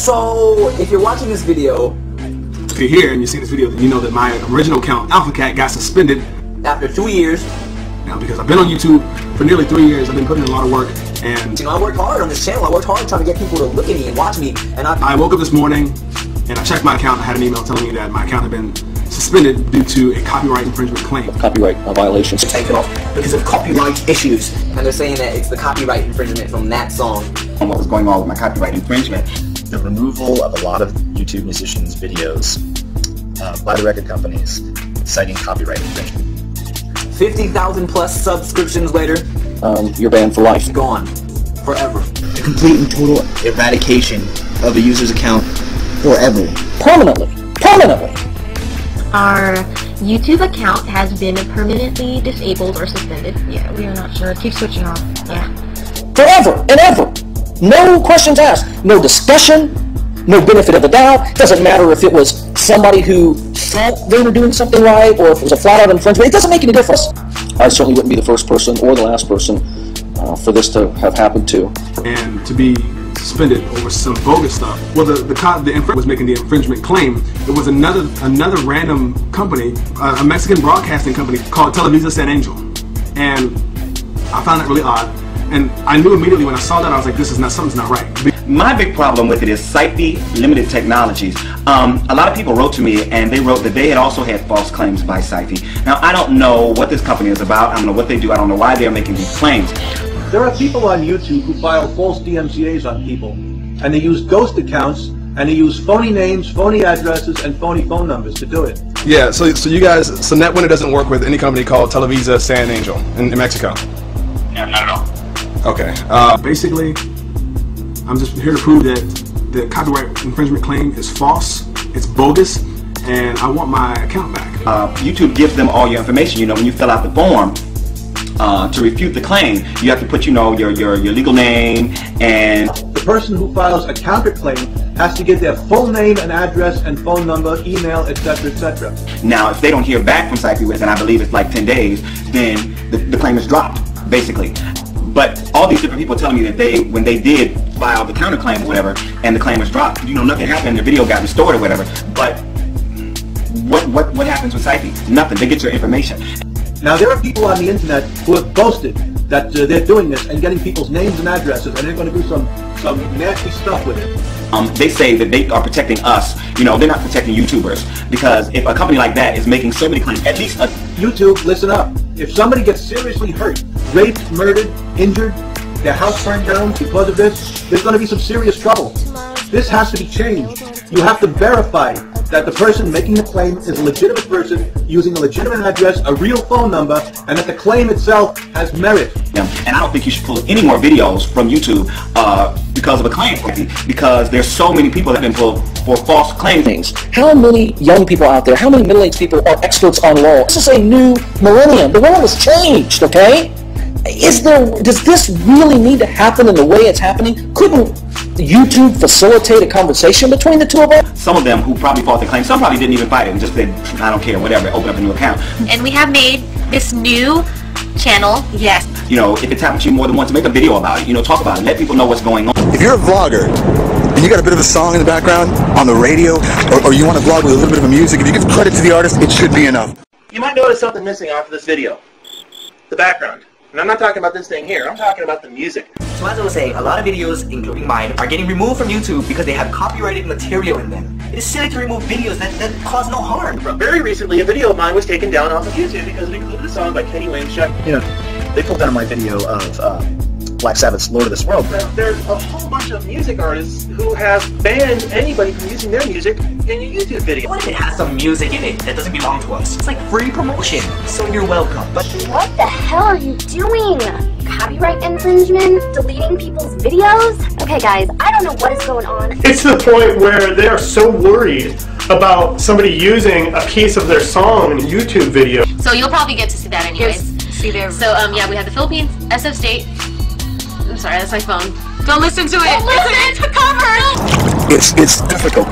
So, if you're watching this video, if you're here and you see this video, then you know that my original account, AlphaCat, got suspended after 2 years. Now, because I've been on YouTube for nearly 3 years, I've been putting in a lot of work, and I worked hard on this channel. I worked hard trying to get people to look at me and watch me, and I woke up this morning and I checked my account. I had an email telling me that my account had been suspended due to a copyright infringement claim. Copyright violations. Take it off because of copyright issues, and they're saying that it's the copyright infringement from that song. And what was going on with my copyright infringement? The removal of a lot of YouTube musicians' videos by the record companies citing copyright infringement. 50,000 plus subscriptions later, you're banned for life. Gone. Forever. The complete and total eradication of the user's account forever. Permanently. Permanently. Our YouTube account has been permanently disabled or suspended. Yeah, we are not sure. It keeps switching off. Yeah. Forever and ever. No questions asked. No discussion. No benefit of the doubt. Doesn't matter if it was somebody who thought they were doing something right or if it was a flat-out infringement. It doesn't make any difference. I certainly wouldn't be the first person or the last person for this to have happened to. And to be suspended over some bogus stuff. Well, the infringer was making the infringement claim. It was another random company, a Mexican broadcasting company called Televisa San Angel. And I found that really odd. And I knew immediately when I saw that, I was like, something's not right. My big problem with it is Siphy Limited Technologies. A lot of people wrote to me and they wrote that they had also had false claims by Siphy. Now, I don't know what this company is about. I don't know what they do. I don't know why they're making these claims. There are people on YouTube who file false DMCAs on people, and they use ghost accounts, and they use phony names, phony addresses, and phony phone numbers to do it. Yeah, so you guys, so NetWinner doesn't work with any company called Televisa San Angel in Mexico? Yeah, not at all. Okay. Basically, I'm just here to prove that the copyright infringement claim is false, it's bogus, and I want my account back. YouTube gives them all your information. You know, when you fill out the form to refute the claim, you have to put, you know, your legal name, and the person who files a counterclaim has to give their full name and address and phone number, email, etc., etc. Now, if they don't hear back from Siphy within, I believe it's like 10 days, then the claim is dropped, basically. But all these different people telling me that when they did file the counterclaim or whatever, and the claim was dropped, you know, nothing happened, the video got restored or whatever. But what happens with Siphy? Nothing. They get your information. Now, there are people on the internet who have boasted that they're doing this and getting people's names and addresses, and they're going to do some nasty stuff with it. They say that they are protecting us. You know, they're not protecting YouTubers, because if a company like that is making so many claims, at least YouTube, listen up. If somebody gets seriously hurt, raped, murdered, injured, their house burned down because of this, there's going to be some serious trouble. This has to be changed. You have to verify that the person making the claim is a legitimate person using a legitimate address, a real phone number, and that the claim itself has merit. Yeah. And I don't think you should pull any more videos from YouTube because of a claim, because there's so many people that have been pulled for false claims. How many young people out there, how many middle-aged people are experts on law? This is a new millennium. The world has changed, okay? Does this really need to happen in the way it's happening? Couldn't YouTube facilitate a conversation between the two of us? Some of them who probably fought the claim, some probably didn't even fight it and just said, I don't care, whatever, open up a new account. And we have made this new channel, yes. You know, if it's happened to you more than once, make a video about it, you know, talk about it, let people know what's going on. If you're a vlogger, and you got a bit of a song in the background, on the radio, or you want to vlog with a little bit of music, if you give credit to the artist, it should be enough. You might notice something missing off of this video. The background. And I'm not talking about this thing here, I'm talking about the music. So as I was saying, a lot of videos, including mine, are getting removed from YouTube because they have copyrighted material in them. It is silly to remove videos that cause no harm. Very recently, a video of mine was taken down off of YouTube because it included a song by Kenny Wayne Shepherd. You know, they pulled down my video of Black Sabbath's Lord of this World. Now, there's a whole bunch of music artists who have banned anybody from using their music in your YouTube video. What if it has some music in it that doesn't belong to us? It's like free promotion, so you're welcome. But what the hell are you doing? Copyright infringement? Deleting people's videos? Okay guys, I don't know what is going on. It's to the point where they are so worried about somebody using a piece of their song in a YouTube video. So you'll probably get to see that anyways. See there. So yeah, we have the Philippines, SF State. I'm sorry, that's my phone. Don't listen to it. Listen to cover. It's difficult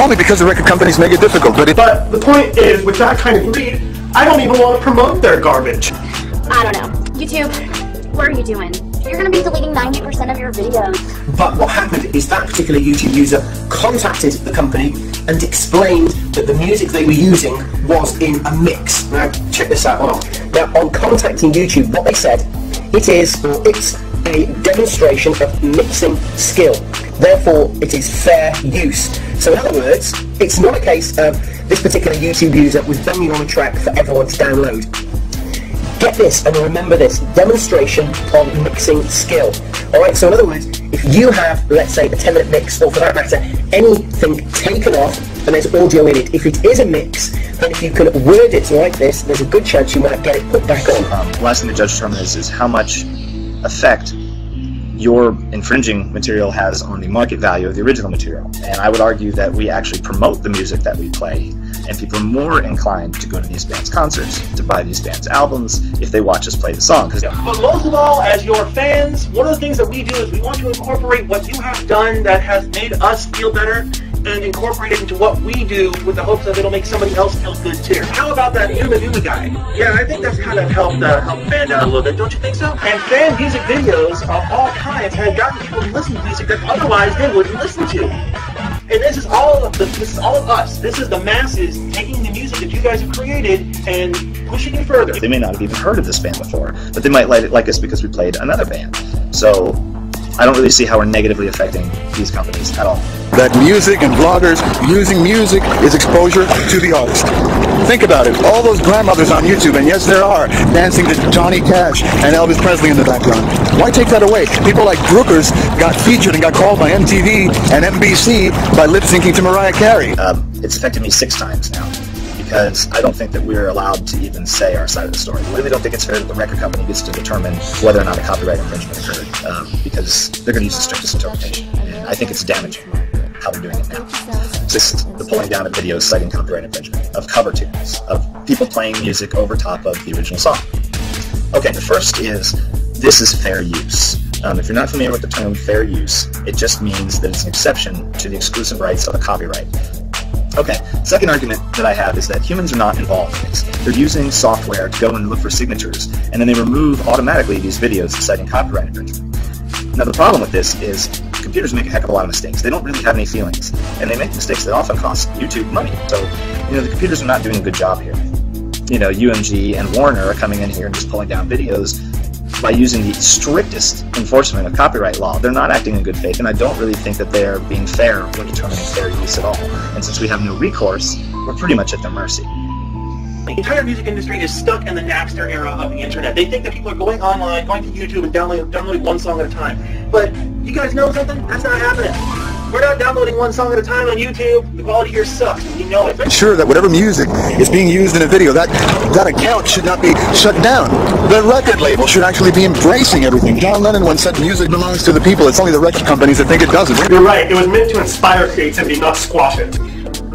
only because the record companies make it difficult. But the point is, with that kind of greed, I don't even want to promote their garbage. I don't know. YouTube, what are you doing? you're going to be deleting 90% of your videos. But what happened is that particular YouTube user contacted the company and explained that the music they were using was in a mix. Now, check this out. Hold on. Now, on contacting YouTube, what they said, it's a demonstration of mixing skill. Therefore, it is fair use. So in other words, it's not a case of this particular YouTube user was banging on a track for everyone to download. Get this and remember this, demonstration of mixing skill. Alright, so in other words, if you have, let's say, a 10-minute mix, or for that matter, anything taken off, and there's audio in it, if it is a mix, then if you can word it like this, there's a good chance you might get it put back on. Last thing the judge determines is how much effect your infringing material has on the market value of the original material. And I would argue that we actually promote the music that we play, and people are more inclined to go to these bands' concerts, to buy these bands' albums, if they watch us play the song. But most of all, as your fans, one of the things that we do is we want to incorporate what you have done that has made us feel better, and incorporate it into what we do with the hopes that it'll make somebody else feel good too. How about that Yuma guy? Yeah, I think that's kind of helped fan out a little bit, don't you think so? And fan music videos of all kinds have gotten people to listen to music that otherwise they wouldn't listen to. And this is all of us. This is the masses taking the music that you guys have created and pushing it further. They may not have even heard of this band before, but they might like us because we played another band. So I don't really see how we're negatively affecting these companies at all. That music and bloggers using music is exposure to the artist. Think about it. All those grandmothers on YouTube, and yes there are, dancing to Johnny Cash and Elvis Presley in the background. Why take that away? People like Brookers got featured and got called by MTV and NBC by lip-syncing to Mariah Carey. It's affected me 6 times now, because I don't think that we're allowed to even say our side of the story. I really don't think it's fair that the record company gets to determine whether or not a copyright infringement occurred, because they're going to use the strictest interpretation. And I think it's damaging how they're doing it now. Just the pulling down of videos citing copyright infringement, of cover tunes, of people playing music over top of the original song. Okay, the first is, this is fair use. If you're not familiar with the term fair use, it just means that it's an exception to the exclusive rights of a copyright. Okay, second argument that I have is that humans are not involved in this. They're using software to go and look for signatures, and then they remove automatically these videos citing copyright infringement. Now the problem with this is computers make a heck of a lot of mistakes. They don't really have any feelings, and they make mistakes that often cost YouTube money. So, the computers are not doing a good job here. UMG and Warner are coming in here and just pulling down videos by using the strictest enforcement of copyright law. They're not acting in good faith, and I don't really think that they're being fair when determining fair use at all. And since we have no recourse, we're pretty much at their mercy. The entire music industry is stuck in the Napster era of the internet. They think that people are going online, going to YouTube, and downloading one song at a time. But you guys know something? That's not happening. We're not downloading one song at a time on YouTube. The quality here sucks. You know it. Ensure that whatever music is being used in a video, that account should not be shut down. The record label should actually be embracing everything. John Lennon once said music belongs to the people. It's only the record companies that think it doesn't. You're right. It was meant to inspire creativity, not squash it.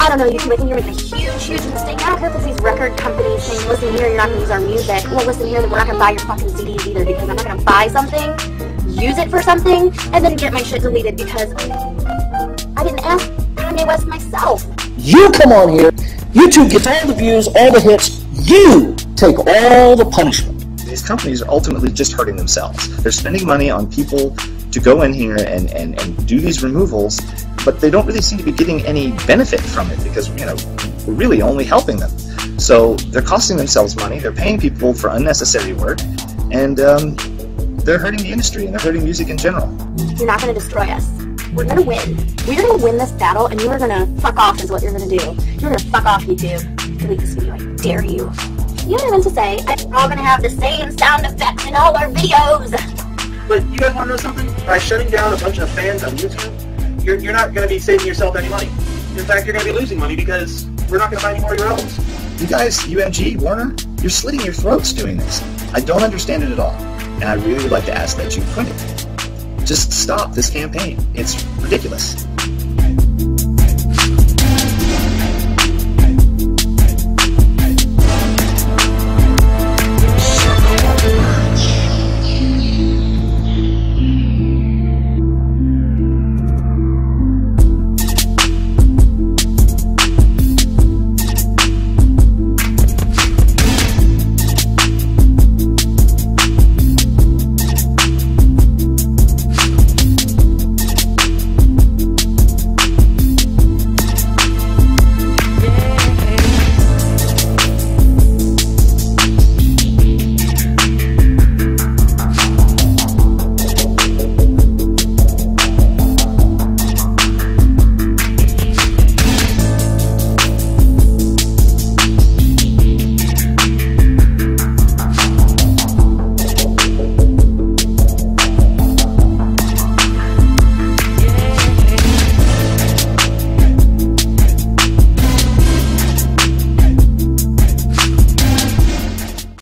I don't know, YouTube, I think you're making a huge mistake. I don't care if it's these record companies saying, listen here, you're not going to use our music. Well, listen here, then we're not going to buy your fucking CDs either, because I'm not going to buy something, use it for something, and then get my shit deleted because I didn't ask Kanye West myself. You come on here, YouTube gets all the views, all the hits, you take all the punishment. These companies are ultimately just hurting themselves. They're spending money on people to go in here and do these removals, but they don't really seem to be getting any benefit from it because, we're really only helping them. So they're costing themselves money, they're paying people for unnecessary work, and they're hurting the industry and they're hurting music in general. You're not going to destroy us. We're going to win. We're going to win this battle, and you are going to fuck off is what you're going to do. You're going to fuck off, YouTube. Delete this video. I dare you. You know what I meant to say? We're all going to have the same sound effects in all our videos. But you guys want to know something? By shutting down a bunch of fans on YouTube, you're not going to be saving yourself any money. In fact, you're going to be losing money because we're not going to buy any more of your albums. You guys, UMG, Warner, you're slitting your throats doing this. I don't understand it at all. And I really would like to ask that you quit it. Just stop this campaign. It's ridiculous.